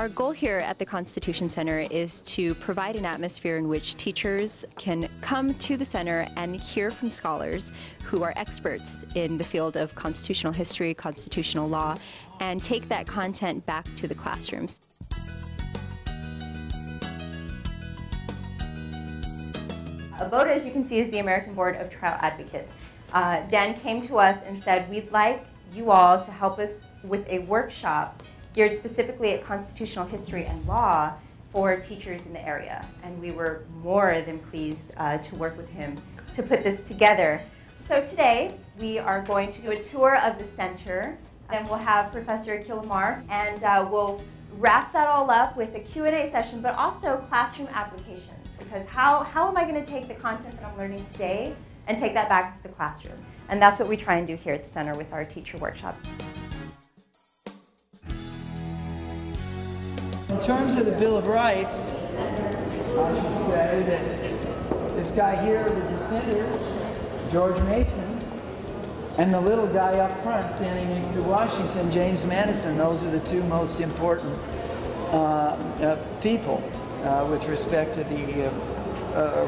Our goal here at the Constitution Center is to provide an atmosphere in which teachers can come to the center and hear from scholars who are experts in the field of constitutional history, constitutional law, and take that content back to the classrooms. ABOTA, as you can see, is the American Board of Trial Advocates. Dan came to us and said, we'd like you all to help us with a workshop geared specifically at constitutional history and law for teachers in the area. And we were more than pleased to work with him to put this together. So today, we are going to do a tour of the center. Then we'll have Professor Akil Amar, and we'll wrap that all up with a Q&A session, but also classroom applications. Because how am I going to take the content that I'm learning today and take that back to the classroom? And that's what we try and do here at the center with our teacher workshops. In terms of the Bill of Rights, I should say that this guy here, the dissenter, George Mason, and the little guy up front standing next to Washington, James Madison, those are the two most important people with respect to the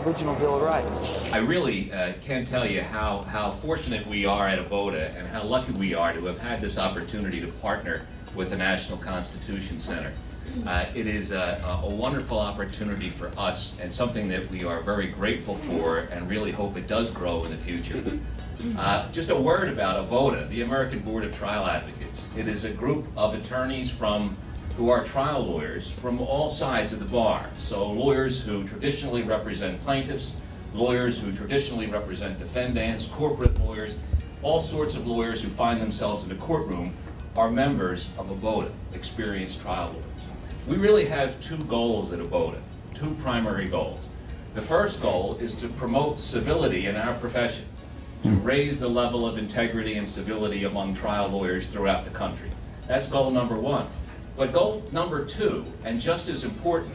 original Bill of Rights. I really can't tell you how fortunate we are at ABOTA and how lucky we are to have had this opportunity to partner with the National Constitution Center. It is a wonderful opportunity for us and something that we are very grateful for and really hope it does grow in the future. Just a word about ABOTA, the American Board of Trial Advocates. It is a group of attorneys who are trial lawyers from all sides of the bar. So lawyers who traditionally represent plaintiffs, lawyers who traditionally represent defendants, corporate lawyers, all sorts of lawyers who find themselves in a courtroom are members of ABOTA, experienced trial lawyers. We really have two goals at ABOTA, two primary goals. The first goal is to promote civility in our profession, to raise the level of integrity and civility among trial lawyers throughout the country. That's goal number one. But goal number two, and just as important,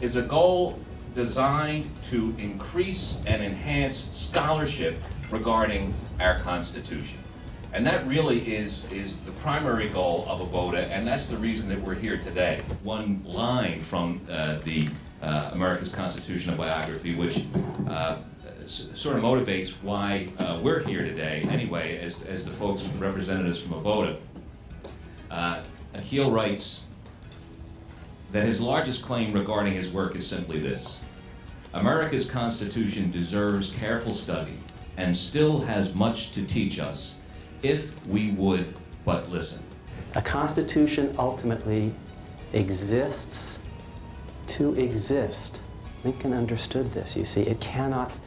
is a goal designed to increase and enhance scholarship regarding our Constitution. And that really is the primary goal of ABOTA, and that's the reason that we're here today. One line from the America's Constitutional Biography, which sort of motivates why we're here today, anyway, as the folks representatives from ABOTA. Akil writes that his largest claim regarding his work is simply this: America's Constitution deserves careful study and still has much to teach us if we would but listen. A Constitution ultimately exists to exist. Lincoln understood this, you see. It cannot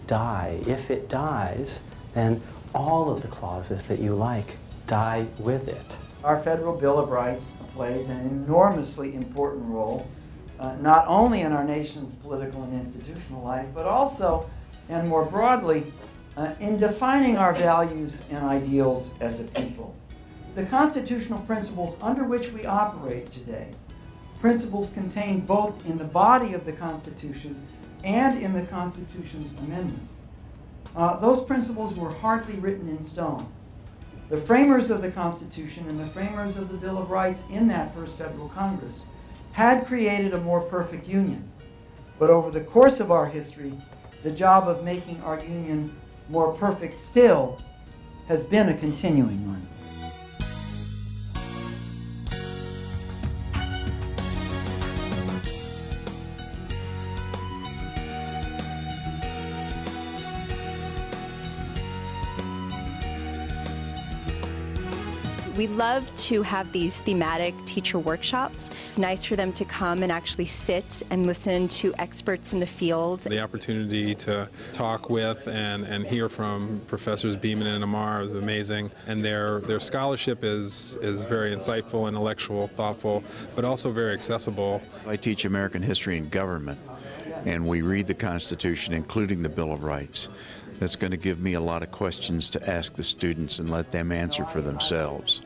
die. If it dies, then all of the clauses that you like die with it. Our Federal Bill of Rights plays an enormously important role, not only in our nation's political and institutional life, but also, and more broadly, in defining our values and ideals as a people. The constitutional principles under which we operate today, principles contained both in the body of the Constitution and in the Constitution's amendments. Those principles were hardly written in stone. The framers of the Constitution and the framers of the Bill of Rights in that first Federal Congress had created a more perfect union. But over the course of our history, the job of making our union more perfect still has been a continuing one. We love to have these thematic teacher workshops. It's nice for them to come and actually sit and listen to experts in the field. The opportunity to talk with and hear from Professors Beeman and Amar is amazing, and their scholarship is very insightful, intellectual, thoughtful, but also very accessible. I teach American history and government, and we read the Constitution, including the Bill of Rights. That's going to give me a lot of questions to ask the students and let them answer for themselves.